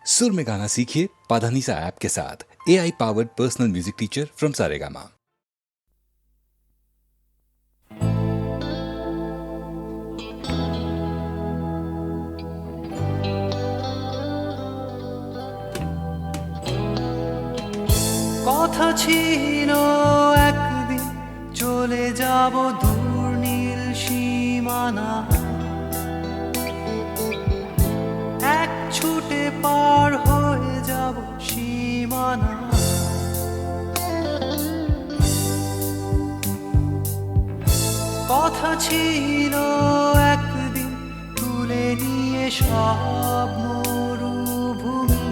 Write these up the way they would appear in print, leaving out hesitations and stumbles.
सुर में गाना सीखिए पाधानीसा ऐप के साथ। AI powered personal music teacher from Saregama. কথা ছিল একদিন চলে যাব দূর নীল সীমানা, এক ছুটে পার হয়ে যাব সীমানা। কথা ছিল একদিন তুলে নিয়ে সব মরুভূমি,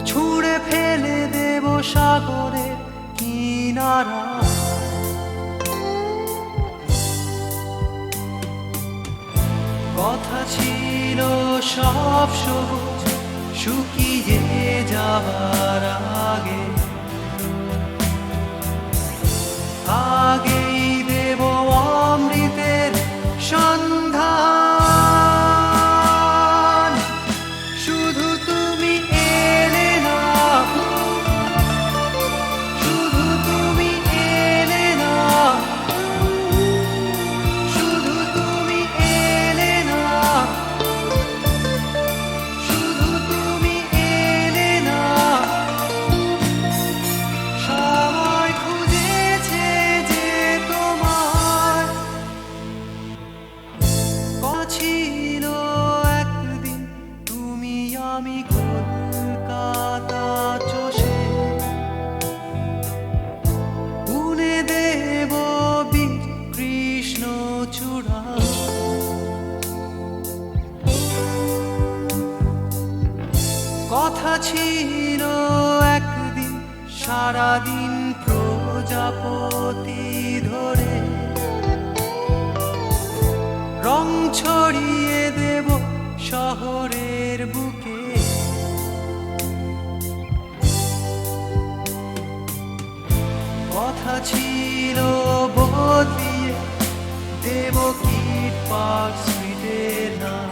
ছুঁড়ে ফেলে দেব সাগরের কিনারা। কথা ছিল সব সবুজ শুকিয়ে যাবার আগে, আগেই দেব অমৃতের সন্ধান। শুধু তুমি এলে না, শুধু তুমি এলে না, শুধু তুমি এলে না, শুধু তুমি এলে না। সবাই খুঁজেছে যে তোমার ছিল একদিন তুমি আমি কলকাতা চষে বুনে দেব বীর কৃষ্ণ চূড়া। কথা ছিল একদিন সারাদিন প্রজাপতি ধরে রং ছড়িয়ে দেব শহরের বুকে। কথা ছিল বদলিয়ে দেব কিট পার্ক স্ট্রিটের নাম,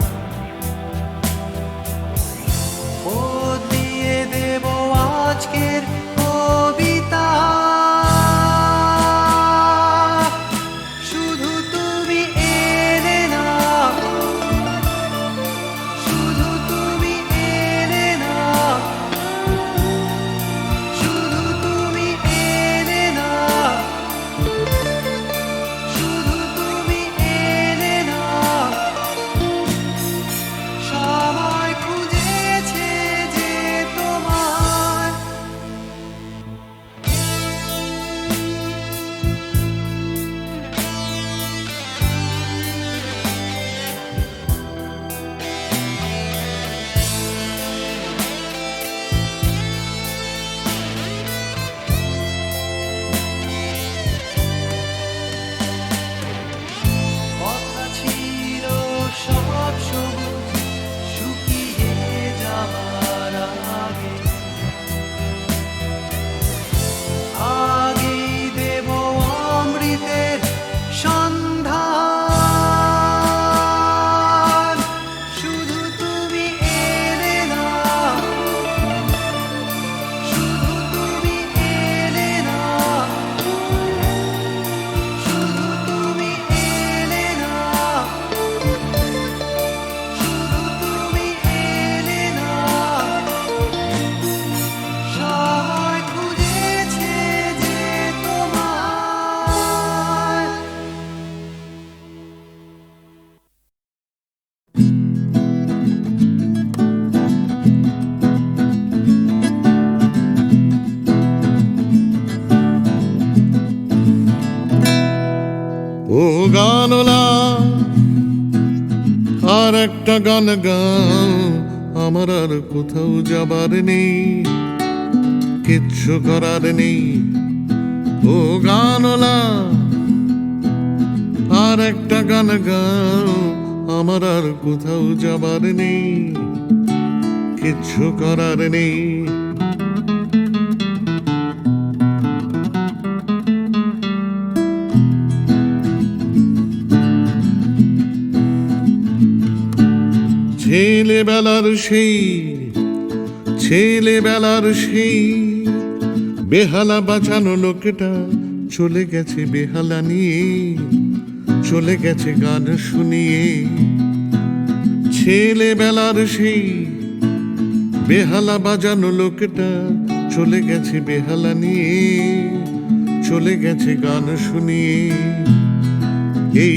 বদলিয়ে দেব আজকের কবিতা। শুধু তুমি এলে না, শুধু তুমি এলে না, শুধু তুমি এলে না, শুধু তুমি এলে না। সবাই খুঁজেছে যে তোমার কথা ছিল সব সবুজ শুকিয়ে যাবার আগে, আগেই দেব অমৃতের সন্ধান। শুধু তুমি এলে না, শুধু তুমি এলে না, শুধু তুমি এলে না, শুধু তুমি এলে না। সবাই খুঁজেছে যে তোমার ও গানলা আর একটা গান গাও, আমার আর কোথাও যাবার নেই, কিচ্ছু করার নেই। ও গানলা আর একটা গান গাও, আমার আর কোথাও যাবার নেই, কিচ্ছু করার নেই। ছেলেবেলার সেই বেহালা বাঁচানো লোকটা চলে গেছে বেহালা নিয়ে, চলে গেছে গান শুনিয়ে। ছেলেবেলার সেই বেহালা বাজানো লোকটা চলে গেছে বেহালা নিয়ে, চলে গেছে গান শুনিয়ে। এই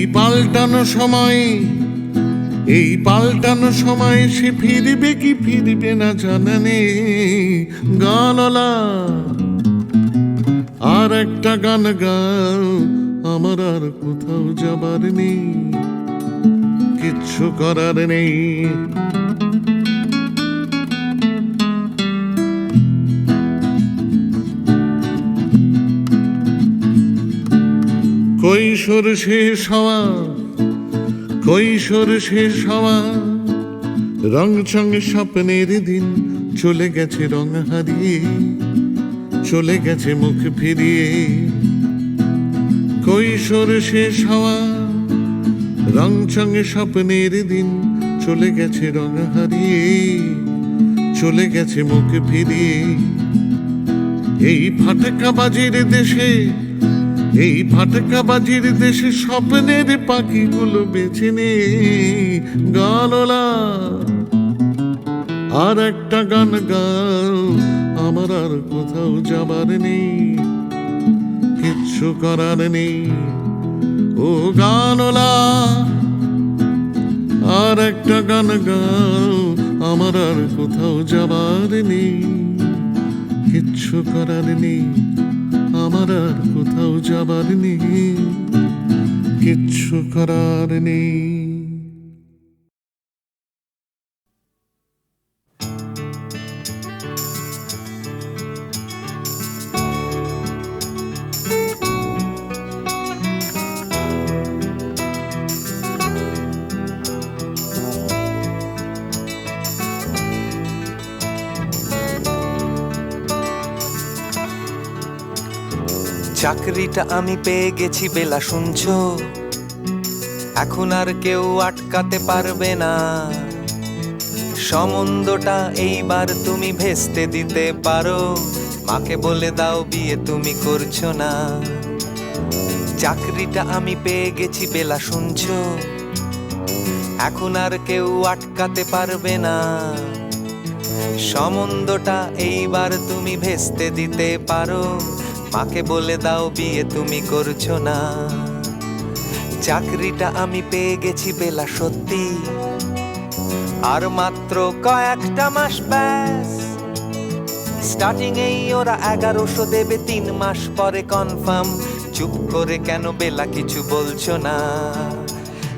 পাল্টানো সময় সে ফিরবে কি ফিরবে না জানা নেই। গানলা আর একটা গান গাও, আমার আর কোথাও যাবার নেই, কিচ্ছু করার নেই। কৈশোর শেষ হওয়া রং চং স্বপ্নের দিন চলে গেছে রং হারিয়ে, চলে গেছে মুখ ফিরিয়ে। কৈশোর শেষ হওয়া রং চং স্বপ্নের দিন চলে গেছে রং হারিয়ে, চলে গেছে মুখ ফিরিয়ে। এই ফাটকাবাজির দেশে স্বপ্নের পাখিগুলো বেছে নে। গানলা আর একটা গান গাও, আমার আর কোথাও যাবার নেই, কিচ্ছু করার নেই। ও গানলা আর একটা গান গাও, আমার আর কোথাও যাবার নেই, কিচ্ছু করার নেই। আমার আর কোথাও যাবার নেই, কিচ্ছু করার নেই। চাকরিটা আমি পেয়ে গেছি বেলা, শুনছো? এখন আর কেউ আটকাতে পারবে না। সম্বন্ধটা এইবার তুমি ভেস্তে দিতে পারো, মাকে বলে দাও বিয়ে তুমি করছো না। চাকরিটা আমি পেয়ে গেছি বেলা, শুনছো? এখন আর কেউ আটকাতে পারবে না। সম্বন্ধটা এইবার তুমি ভেস্তে দিতে পারো, মাকে বলে দাও বিয়ে তুমি করছো না। চাকরিটা আমি পেয়ে গেছি বেলা, সত্যি আর মাত্র কয়েকটা মাস ব্যাস। স্টার্টিং এই ওরা 1100 দেবে, 3 মাস পরে কনফার্ম। চুপ করে কেন বেলা কিছু বলছো না?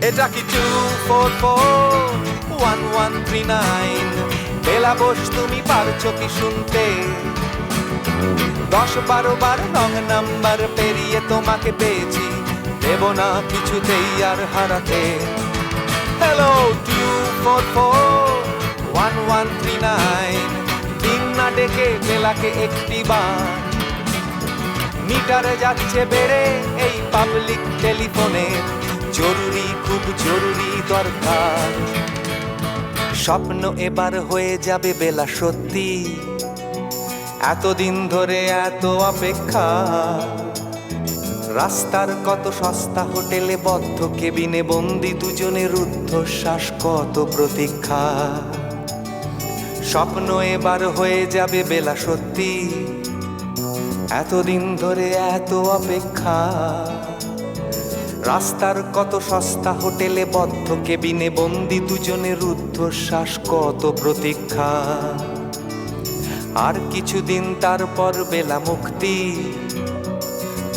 এটা কি 2441139? বেলা বোস তুমি পারছো কি শুনতে? 10-12 বার রং নাম্বার পেরিয়ে তোমাকে পেয়েছি, দেব না কিছুতেই আর হারাতে। হ্যালো 2441139, দিন না ডেকে বেলাকে একটি বার। মিটারে যাচ্ছে বেড়ে এই পাবলিক টেলিফোনে, জরুরি খুব জরুরি দরকার। স্বপ্ন এবার হয়ে যাবে বেলা, সত্যি এতদিন ধরে এত অপেক্ষা। রাস্তার কত সস্তা হোটেলে বদ্ধ কেবিনে বন্দি দুজনের রুদ্ধশ্বাস, কত প্রতীক্ষা। স্বপ্ন এবার হয়ে যাবে বেলা, সত্যি এতদিন ধরে এত অপেক্ষা। রাস্তার কত সস্তা হোটেলে বদ্ধ কেবিনে বন্দি দুজনের রুদ্ধশ্বাস, কত প্রতীক্ষা। আর কিছুদিন তারপর বেলা মুক্তি,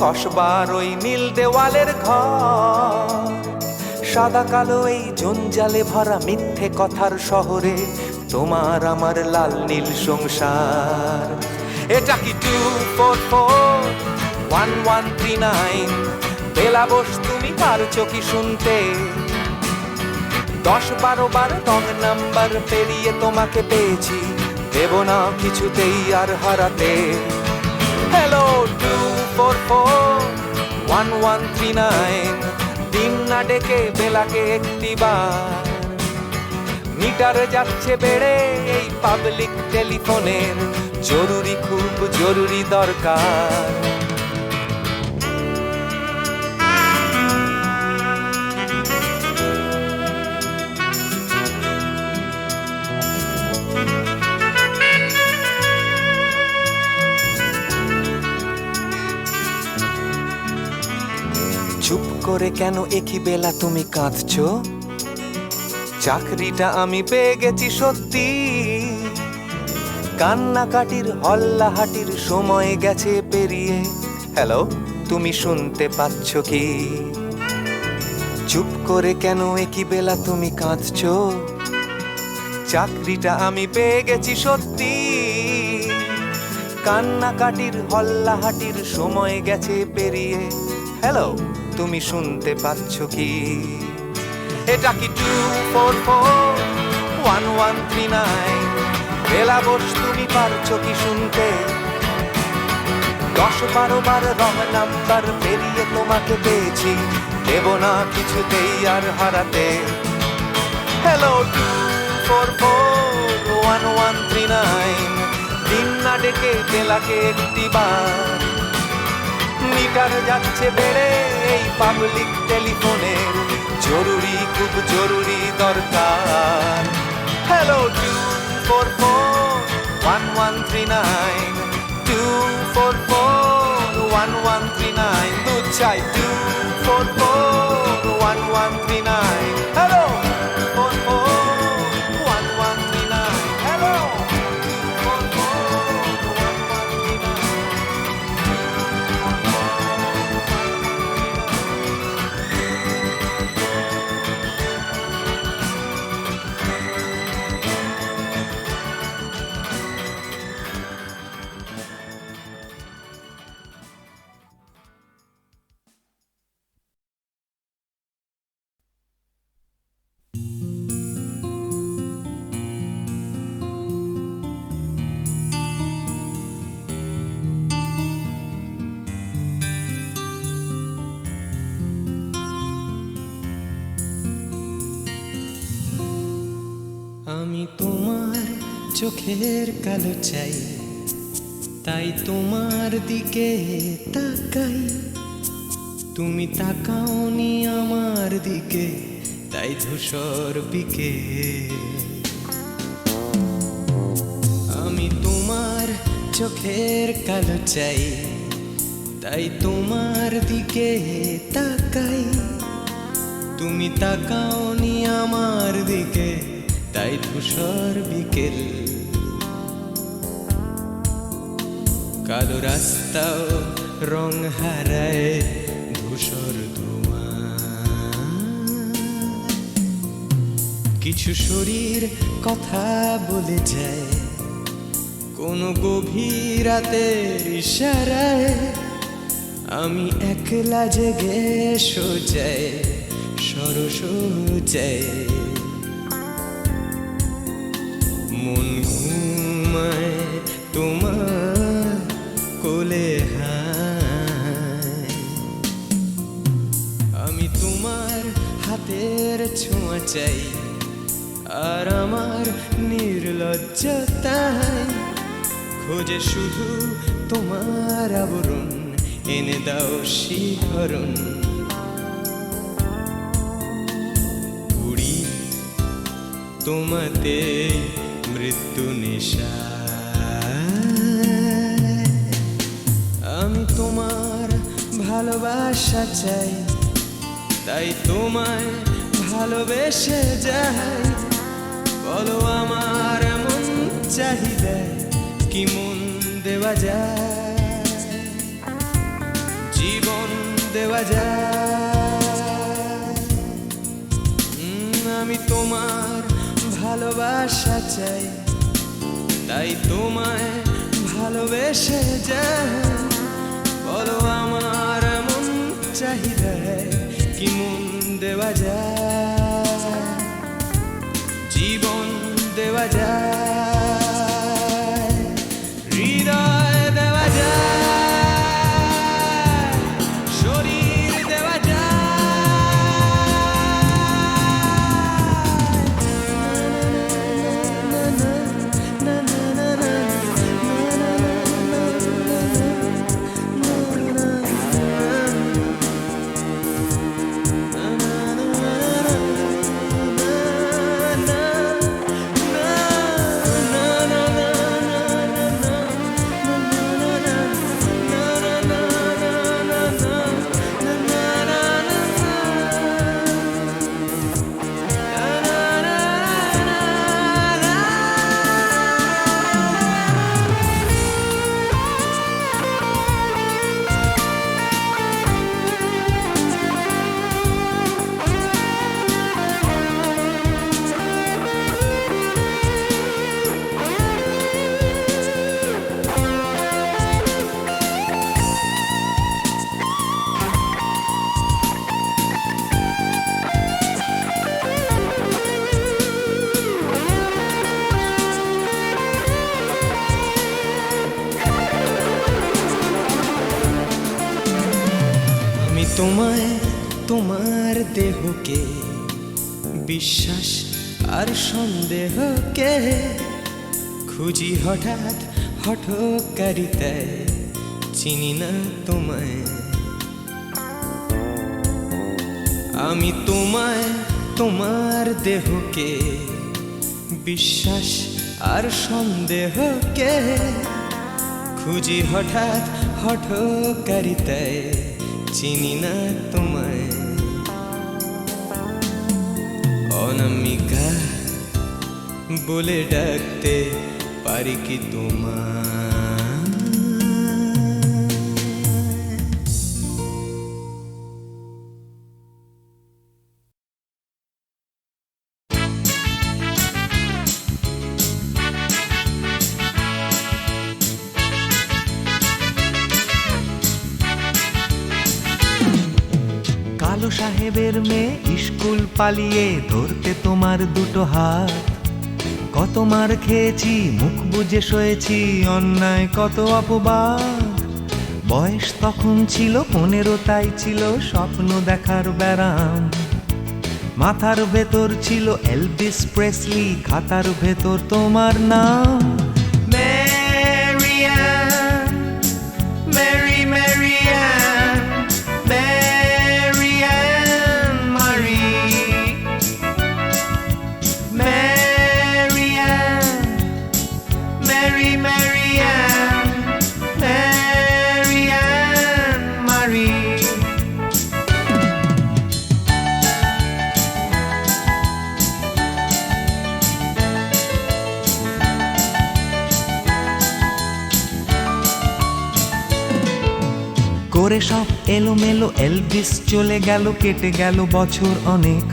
কসবার ওই নীল দেওয়ালের ঘর। সাদা কালো এই জঞ্জালে ভরা মিথ্যে কথার শহরে তোমার আমার লাল নীল সংসার। এটা কি 2441139? বেলা বোস তুমি পারছো কি শুনতে? 10-12 বার রং নাম্বার পেরিয়ে তোমাকে পেয়েছি, দেব না কিছুতেই আর হারাতে। হ্যালো 2441139, দিন না ডেকে বেলাকে একটি বার। মিটার যাচ্ছে বেড়ে এই পাবলিক টেলিফোনের, জরুরি খুব জরুরি দরকার। চুপ করে কেন একই বেলা তুমি কাঁদছো? চাকরিটা আমি পেয়ে গেছি সত্যি, কান্নাকাটির হল্লাহাটির সময় গেছে পেরিয়ে। হ্যালো, তুমি শুনতে পাচ্ছ কি? চুপ করে কেন একই বেলা তুমি কাঁদছো? চাকরিটা আমি পেয়ে গেছি সত্যি, কান্নাকাটির হল্লাহাটির সময় গেছে পেরিয়ে। হ্যালো, তুমি শুনতে পাচ্ছ কি? এটা কি 244-1139? বেলা বস, তুমি পারছো কি শুনতে? 10-12 বার রং নাম্বার পেরিয়ে তোমাকে পেয়েছি, দেব না কিছুতেই আর হারাতে। হ্যালো 244-1139, দিন না ডেকে বেলাকে একটি বার। মিটার যাচ্ছে বেড়ে এই পাবলিক টেলিফোনের, জরুরি খুব জরুরি দরকার। হ্যালো 244-1139, 244-1139, দুধ চাই 244-1139। Hello 244-1139, hello 244-1139। আমি তোমার চোখের কালো চাই, তাই তোমার দিকে তাকাই। তুমি তাকাওনি আমার দিকে, তাই ধূসর বিকেল। আমি তোমার চোখের কালো চাই, তাই তোমার দিকে তাকাই। তুমি তাকাওনি আমার দিকে, তাই ধূসর বিকেল। কালো রাস্তাও রং হারায় ধূসর ধোঁয়া। কিছু শরীর কথা বলে যায় কোনো গভীর রাতের ইশারায়। আমি একলা জেগে সোজায় সরস যায়, মন ঘুমায় তোমার কোলে হায়। আমি তোমার হাতের ছোঁয়া চাই, আর আমার নির্লজ্জতায় খোঁজে শুধু তোমার আবরণ, এনে দাও শিহরণ। উড়ি তোমাতে মৃত্যু নেশা। আমি তোমার ভালোবাসা চাই, তাই তোমায় ভালোবেসে যাই। বলো আমার এমন চাহিদা কি মন দেওয়া যায়, জীবন দেওয়া যায়। আমি তোমার ভালোবাসা চাই, তাই তোমায় ভালোবেসে যাই। বলো আমার এমন চাহিদা কি মন দেওয়া যায়, জীবন দেওয়া যায়, হৃদয় দেওয়া যায়, শরীর দেওয়া যায়। তোমায় তোমার দেহকে বিশ্বাস আর সন্দেহকে খুঁজি হঠাৎ হঠকারিতায় চিনি না তোমায় আমি তোমায় তোমার দেহকে বিশ্বাস আর সন্দেহকে খুঁজি হঠাৎ হঠকারিতায় চিনি না তোমায় অনামিকা বলে ডাকতে পারি কি তোমায় কালো সাহেবের মেয়ে স্কুল পালিয়ে ধরতে তোমার দুটো হাত কত মার খেয়েছি মুখ বুজে সয়েছি অন্যায় কত অপবাদ বয়স তখন ছিল 15 তাই ছিল স্বপ্ন দেখার ব্যারাম মাথার ভেতর ছিল এলভিস প্রেসলি খাতার ভেতর তোমার নাম ম্যারিয়ান মেরি ম্যারিয়ান ম্যারিয়ান মারি ম্যারিয়ান মেরি ম্যারিয়ান ম্যারিয়ান মারি করে সব এলোমেলো এলভিস চলে গেল কেটে গেল বছর অনেক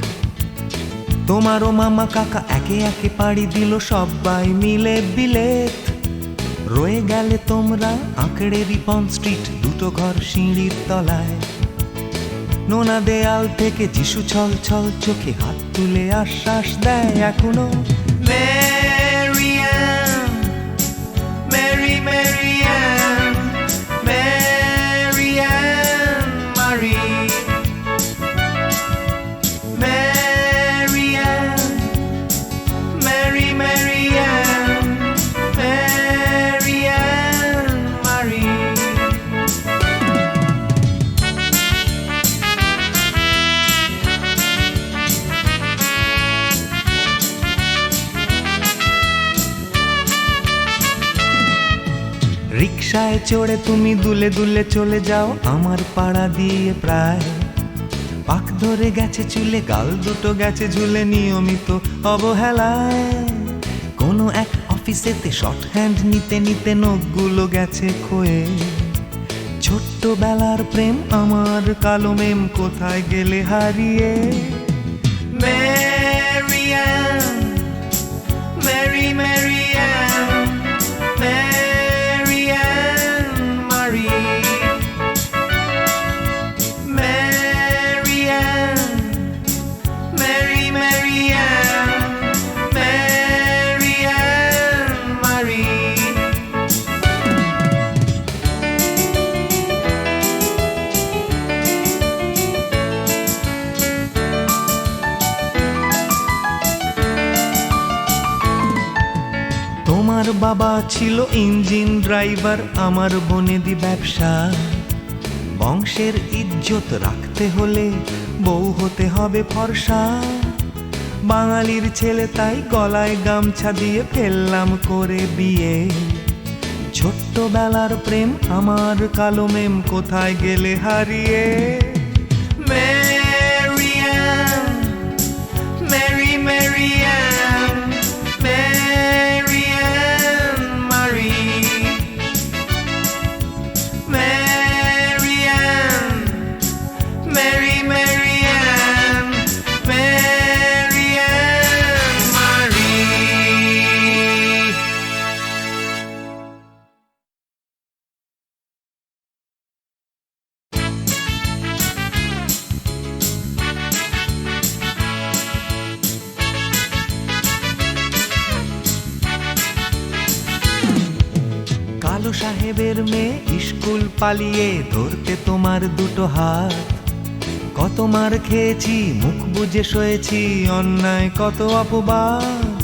তোমারও মামা কাকা একে একে পাড়ি দিল সবাই মিলে বিলেত রয়ে গেলে তোমরা আঁকড়ে রিপন স্ট্রিট দুটো ঘর সিঁড়ির তলায় নোনা দেয়াল থেকে যিশু ছল ছল চোখে হাত তুলে আশ্বাস দেয় এখনো ম্যারিয়ান মেরি ম্যারিয়ান ম্যারিয়ান মারি ম্যারিয়ান মেরি ম্যারিয়ান ম্যারিয়ান মারি রিকশায় চড়ে তুমি দুলে দুলে চলে যাও আমার পাড়া দিয়ে প্রায় পাক ধরে গেছে চুলে গাল দুটো গেছে ঝুলে নিয়মিত অবহেলায় কোনো এক অফিসেতে শর্ট হ্যান্ড নিতে নিতে নখগুলো গেছে ক্ষয়ে ছোট্টবেলার প্রেম আমার কালো মেম কোথায় গেলে হারিয়ে ম্যারিয়ান মেরি ম্যারিয়ান ম্যারিয়ান মারি ম্যারিয়ান মেরি ম্যারিয়ান ম্যারিয়ান মারি তোমার বাবা ছিল ইঞ্জিন ড্রাইভার আমার বনেদি ব্যবসা বংশের ইজ্জত রাখতে হলে বউ হতে হবে ফর্সা বাঙালির ছেলে তাই গলায় গামছা দিয়ে ফেললাম করে বিয়ে ছোট্টবেলার প্রেম আমার কালো মেম কোথায় গেলে হারিয়ে ম্যারিয়ান মেরি ম্যারিয়ান ম্যারিয়ান মারি ম্যারিয়ান মেরি ম্যারিয়ান ম্যারিয়ান মারি কালো সাহেবের মেয়ে স্কুল পালিয়ে ধরতে তোমার দুটো হাত কত মার খেয়েছি, মুখ বুজে সয়েছি, অন্যায় কত অপবাদ।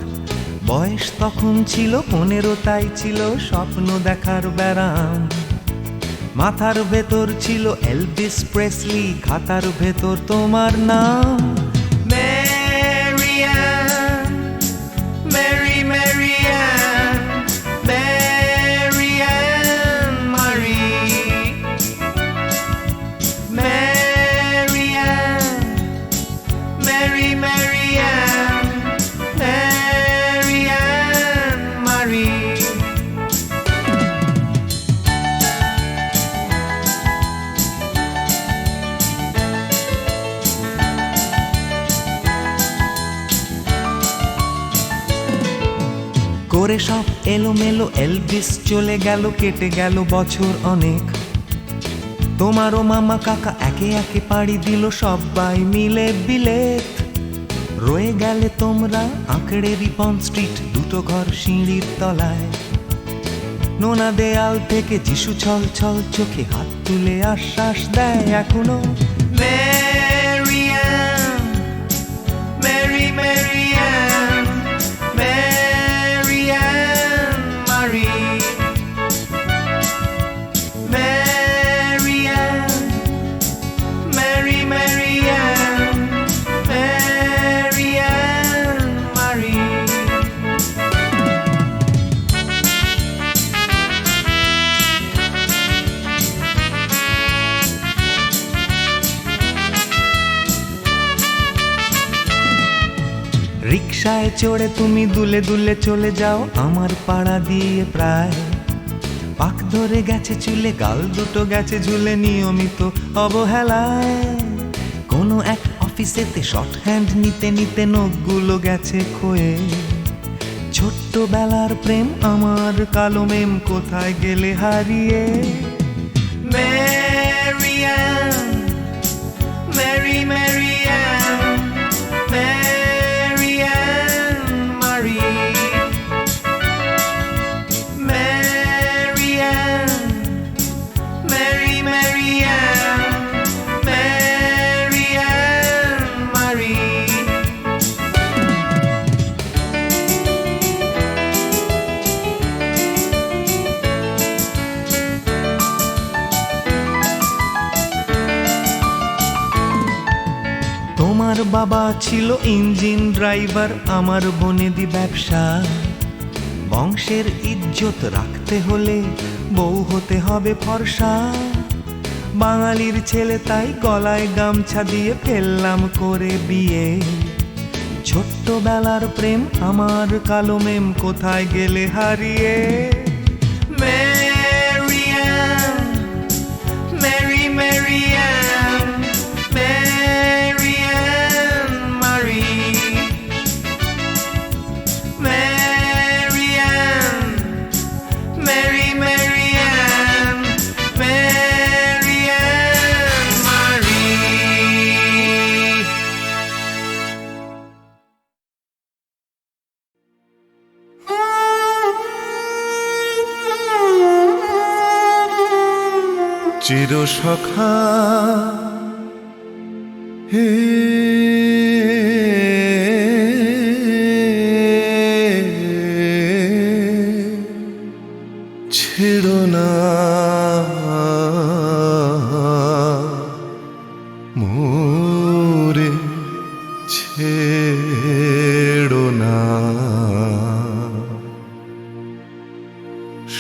বয়স তখন ছিল 15, তাই ছিল স্বপ্ন দেখার ব্যারাম। মাথার ভেতর ছিল এলভিস প্রেসলি, খাতার ভেতর তোমার নাম। ম্যারিয়ান, মেরি ম্যারিয়ান, ম্যারিয়ান মারি, ম্যারিয়ান, মেরি ম্যারিয়ান, ম্যারিয়ান মারি। করে সব এলোমেলো এলভিস চলে গেল, কেটে গেল বছর অনেক। তোমারও মামা কাকা একে একে পাড়ি দিল, সবাই মিলে বিলেত। রয়ে গেলে তোমরা আঁকড়ে রিপন স্ট্রিট, দুটো ঘর সিঁড়ির তলায়। নোনা দেয়াল থেকে যিশু ছল ছল চোখে হাত তুলে আশ্বাস দেয় এখনো। ম্যারিয়ান, মেরি ম্যারিয়ান, ম্যারিয়ান মারি, ম্যারিয়ান, মেরি ম্যারিয়ান, ম্যারিয়ান মারি। রিকশায় চড়ে তুমি দুলে দুলে চলে যাও আমার পাড়া দিয়ে প্রায়। পাক ধরে গেছে চুলে, গাল দুটো গেছে ঝুলে, নিয়মিত অবহেলায়। কোনো এক অফিসেতে শর্ট হ্যান্ড নিতে নিতে নখগুলো গেছে ক্ষয়ে। ছোট্টবেলার প্রেম আমার কালো মেম, কোথায় গেলে হারিয়ে। ম্যারিয়ান, মেরি ম্যারিয়ান, ম্যারিয়ান মারি, ম্যারিয়ান, মেরি ম্যারিয়ান, ম্যারিয়ান মারি। তোমার বাবা ছিল ইঞ্জিন ড্রাইভার, আমার বনেদি ব্যবসা। বংশের ইজ্জত রাখতে হলে বউ হতে হবে ফর্সা। বাঙালির ছেলে তাই গলায় গামছা দিয়ে ফেললাম করে বিয়ে। ছোট্টবেলার প্রেম আমার কালো মেম, কোথায় গেলে হারিয়ে। ম্যারিয়ান, মেরি ম্যারিয়ান, ম্যারিয়ান মারি, ম্যারিয়ান, মেরি ম্যারিয়ান, ম্যারিয়ান মারি। চিরসখা হে ছেড়ো না মোরে, ছেড়ো না।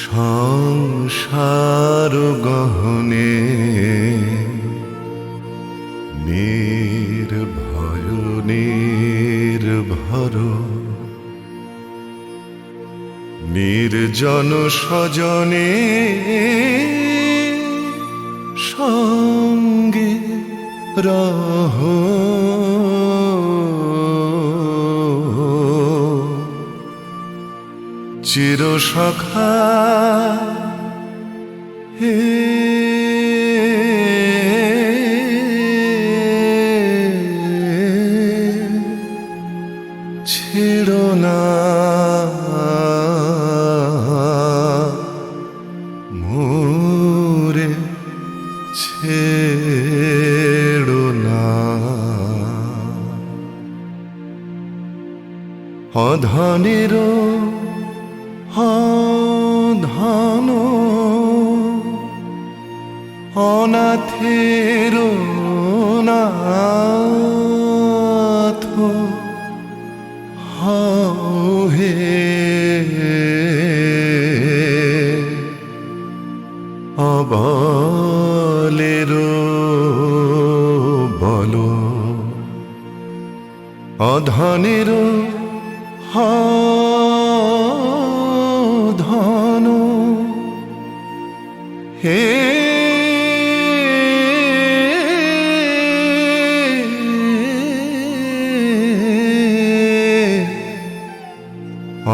সংসার গহনে নির্ভয় নির্ভর, নির্জন স্বজনে সঙ্গে রহ। চিরসখা হে ছেড়ো না মোরে, ছেড়ো না। অধনের ধন অনাথের নাথ হও হে অবলের বলো অধনের ধন হে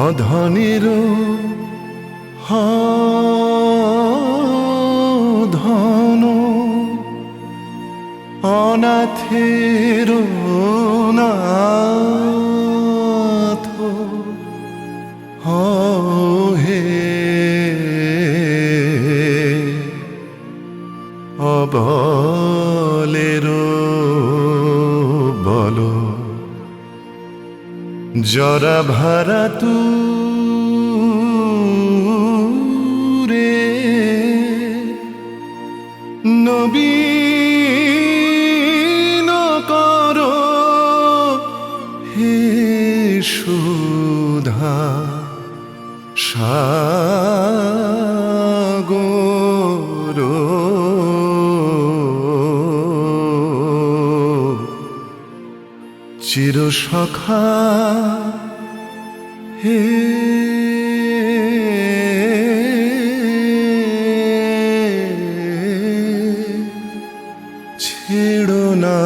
অধনের ধন অনাথের নাথ হে অবলের বলো জরা ভারা তু রে নবীন করো হে সুধা সাগর চির সখা হে ছেড়ো না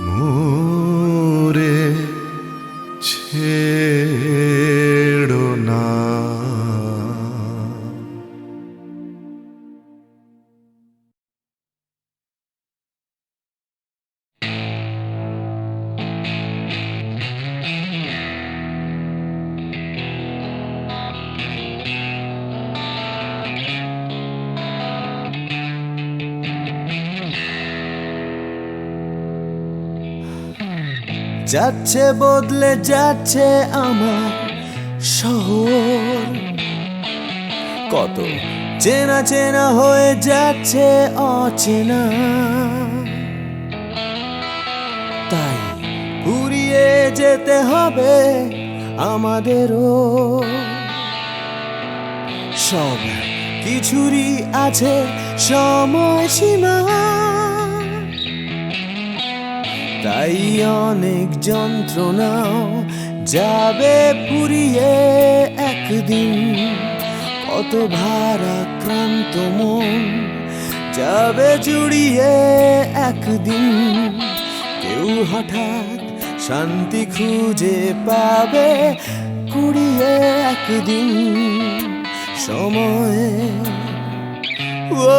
মোরে ছেড়ো না যাচ্ছে বদলে যাচ্ছে আমার শহর, কত চেনা চেনা হয়ে যাচ্ছে অচেনা। তাই ঘুরিয়ে যেতে হবে আমাদেরও, সব কিছুরই আছে সময়সীমা। তাই অনেক যন্ত্রণাও যাবে ফুরিয়ে একদিন, কত ভারাক্রান্ত মন যাবে জুড়িয়ে একদিন। কেউ হঠাৎ শান্তি খুঁজে পাবে কুড়িয়ে একদিন। সময় ও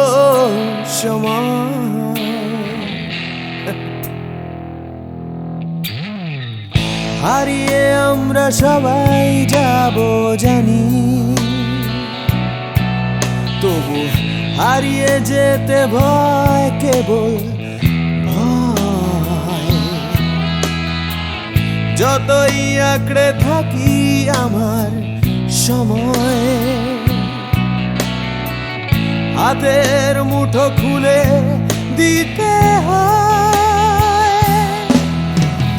সময় হারিয়ে আমরা সবাই যাব জানি, তবু হারিয়ে যেতে ভয়, কেবল ভয়। যতই আঁকড়ে থাকি আমার সময়, হাতের মুঠো খুলে দিতে হয়।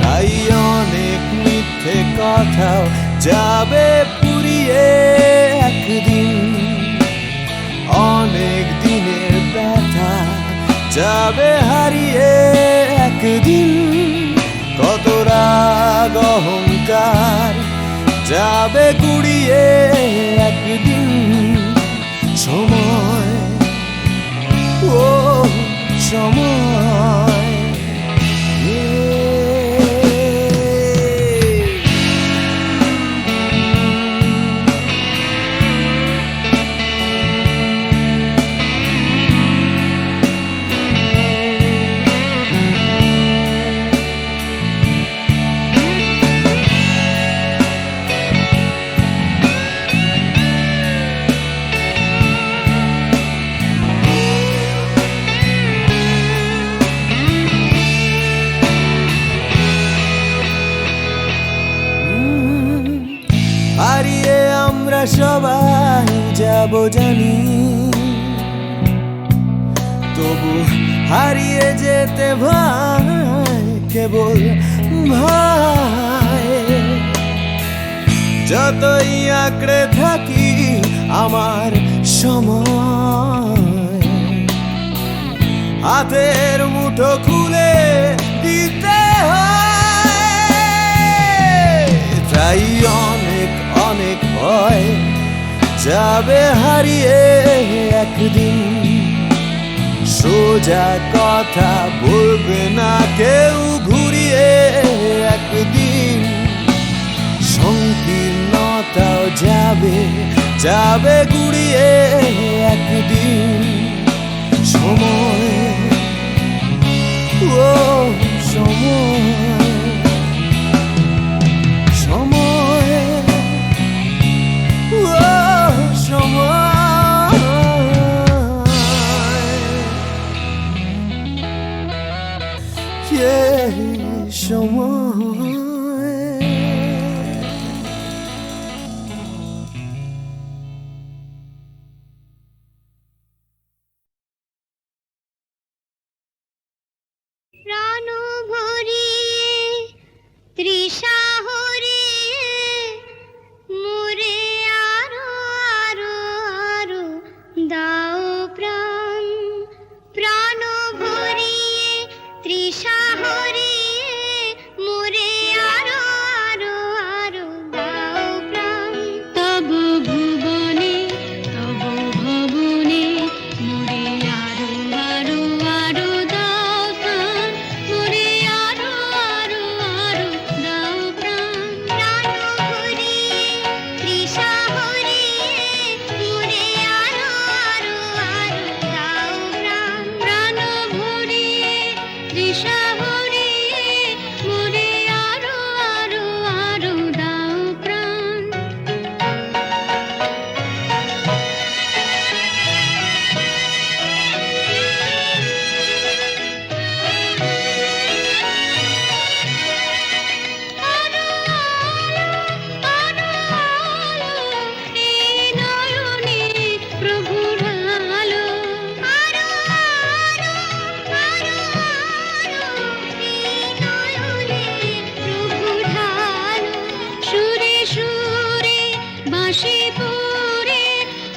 তাই অনেক মিথ্যে কথাও যাবে পুরিয়ে একদিন, অনেক দিনের ব্যথা যাবে হারিয়ে একদিন। কত রাগ অহংকার যাবে গুড়িয়ে একদিন। সময় ও সময় সবাই যাব জানি, তবু হারিয়ে যেতে ভাই কেবল ভাই। যতই আঁকড়ে থাকি আমার সময়, হাতের মুঠো খুলে দিতে হয়। তাই অনেক অনেক ভয় যাবে হারিয়ে একদিন, সোজা কথা বলবে না কেউ ঘুরিয়ে একদিন। সংকীর্ণতাও যাবে যাবে গুড়িয়ে একদিন। সময়, ও সময়, সময়, ও সময়, সময়। প্রাণ ভরিয়ে তৃষা হরিয়ে মোরে আরো আরো আরো দাও প্রাণ। প্রাণ ভরিয়ে তৃষা হরিয়ে মোরে আরো আরো আরো দাও প্রাণ। তব ভুবনে তব ভবনে মোরে আরো আরো আরো দাও প্রাণ। মোরে আরো আরো আরো দাও প্রাণ। প্রাণ ভরিয়ে তৃষা হরিয়ে মোরে আরো আরো আরো দাও প্রাণ। প্রাণ ভরিয়ে তৃষা হরিয়ে মোরে আরো আরো আরো দাও প্রাণ। আরো আলো এই নয়নে প্রভুর আলো। আরো আলো এই নয়নে প্রভুর আলো। সুরে সুরে বাঁশি পুরে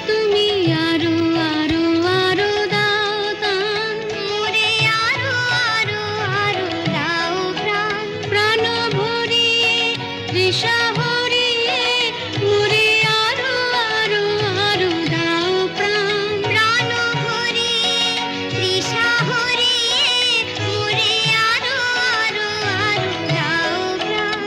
তুমি আরো আরো আরো দাও দান। মোরে আরো আরো আরো দাও প্রাণ। প্রাণ ভরিয়ে তৃষা হরিয়ে মোরে আরো আরো আরো দাও প্রাণ। প্রাণ ভরিয়ে তৃষা হরিয়ে মোরে আরো আরো আরো দাও প্রাণ।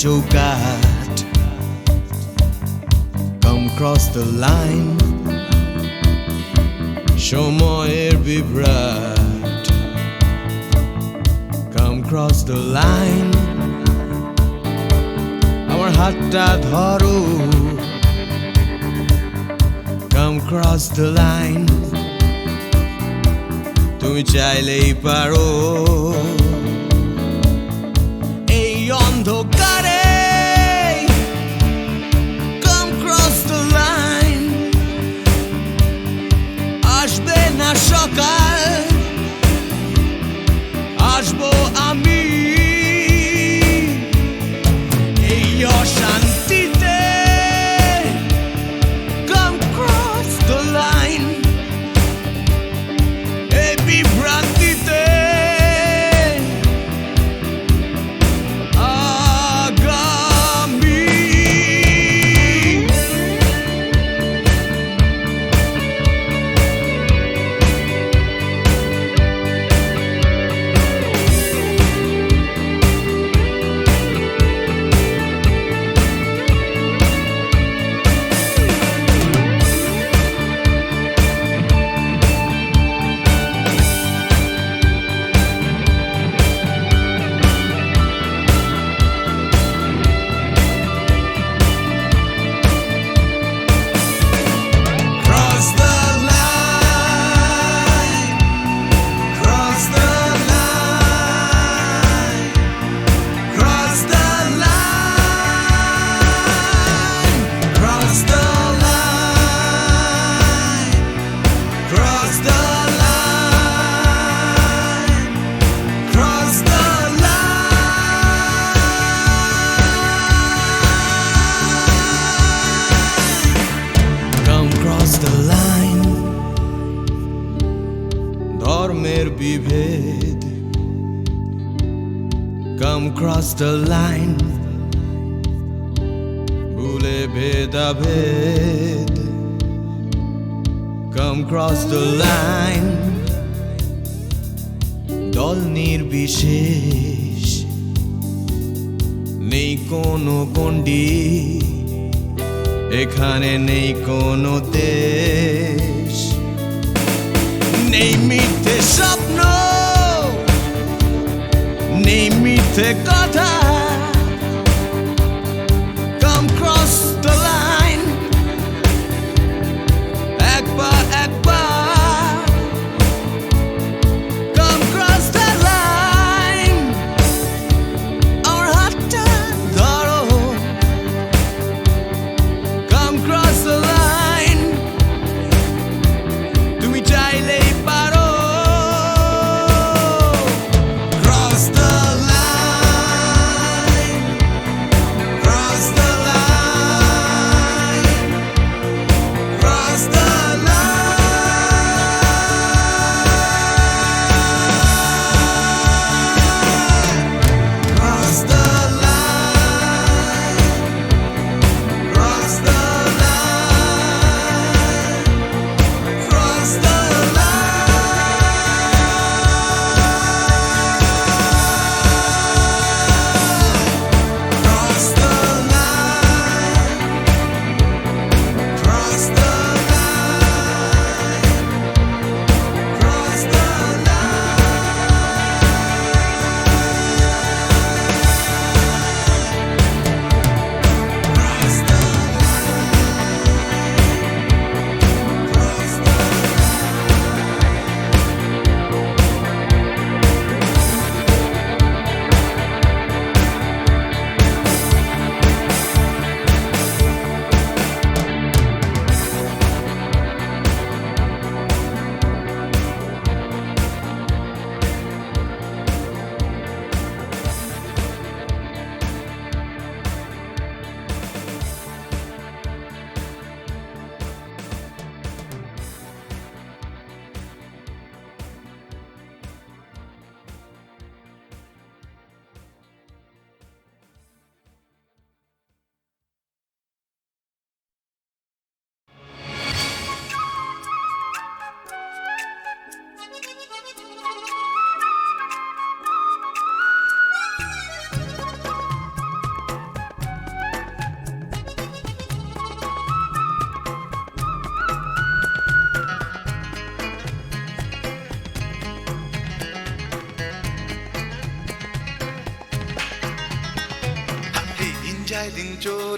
চৌকাট Come cross the line সময়ের বিভ্রাট Come cross the line আমার হাতটা ধরো Come cross the line তুমি চাইলেই পারো এই অন্ধকারে Come cross the line আসবে না সকাল আসবো আমি এই অশান্তিতে Come cross the line এই বিভ্রান্তিতে আগামী Cross the line, cross the line, cross the line, cross the line, cross the line, cross the line. Come cross the line ধর্মের বিভেদ Come cross the line ভুলে ভেদাভেদ Come cross the line দল নির্বিশেষ নেই কোনো গণ্ডি এখানে নেই কোনো দেশ নেই মিথ্যে স্বপ্ন নেই মিথ্যে কথা Come cross the line একবার একবার Come cross the line আমার হাতটা ধরো Come cross the line তুমি চাইলেই পারো Cross the line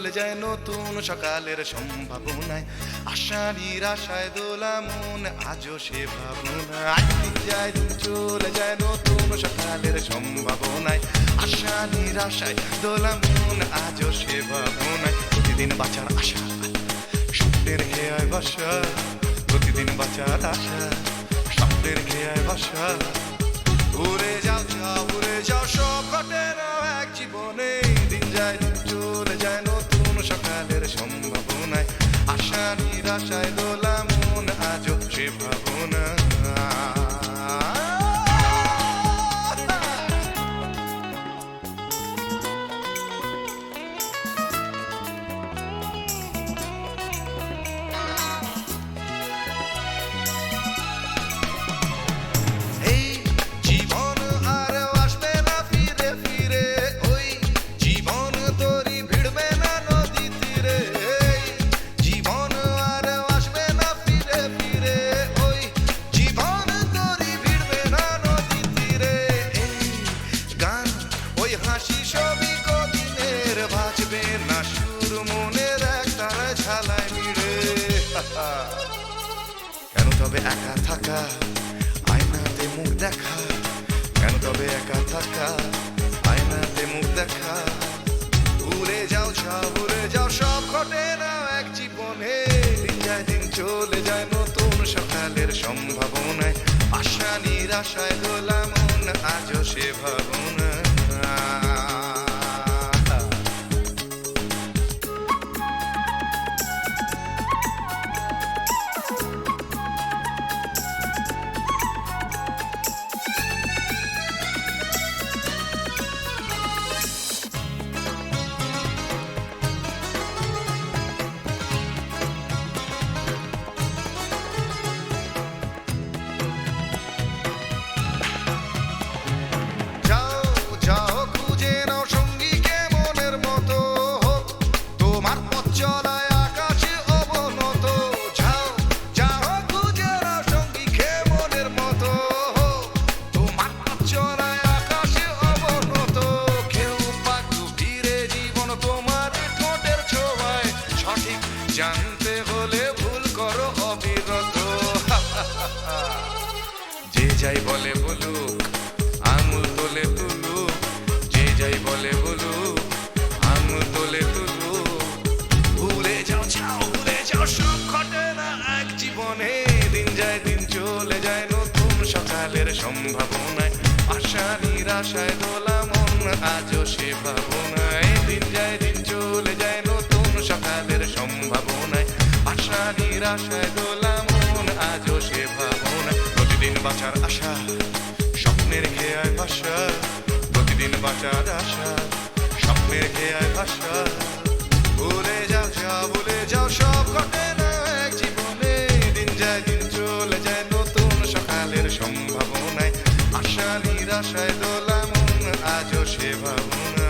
চলে যায় নতুন সকালের সম্ভাবনায়, আশা নিরাশায় দোলা মন আজও সে ভাবনায়। দিন যায় দিন চলে যায় নতুন সকালের সম্ভাবনায়, আশা নিরাশায় দোলা মন আজও সে ভাবনায়। প্রতিদিন বাঁচার আশা স্বপ্নের খেয়ায় বাসা, প্রতিদিন বাঁচার আশা স্বপ্নের খেয়ায় বাসা। উড়ে যাও যাও উড়ে যাও সব ঘটে না এক জীবনে, দিন যায় দিন চলে যায় নতুন সকালের সম্ভাবনায়, আশা নিরাশায় দোলা মন আজও সে ভাবনা। কেন তবে একা থাকা আয়নাতে মুখ দেখা, কেন তবে একা থাকা আয়নাতে মুখ দেখা। উড়ে যাও সব উড়ে যাও সব ঘটে না এক জীবনে, দিন যায় দিন চলে যায় নতুন সকালের সম্ভাবনায়, আশা নিরাশায় দোলা মন আজও সে ভাবনা। জানতে হলে ভুল করো অবিরত। যে যাই বলে বলুক আঙুল তোলে তুলুক, যে যাই বলে বলুক আঙুল তোলে তুলুক। ভুলে যাও যাও ভুলে যাও সব ঘটে না এক জীবনে, দিন যায় দিন চলে যায় নতুন সকালের সম্ভাবনায়, আশা নিরাশায় দোলা মন আজও সে ভাবনায়। দিন যায় দিন চলে যায় নতুন সকালের সম্ভাবনায়, আশা নিরাশায় দোলা মন আজও সে ভাবনায়। প্রতিদিন বাঁচার আশা স্বপ্নের খেয়ায় ভাষা, প্রতিদিন বাঁচার আশা স্বপ্নের খেয়ায় ভাষা। ভুলে যাও যাও ভুলে যাও সব ঘটে না এক জীবনে, দিন যায় দিন চলে যায় নতুন সকালের সম্ভাবনায়, আশা নিরাশায় দোলা মন আজও সে ভাবনা।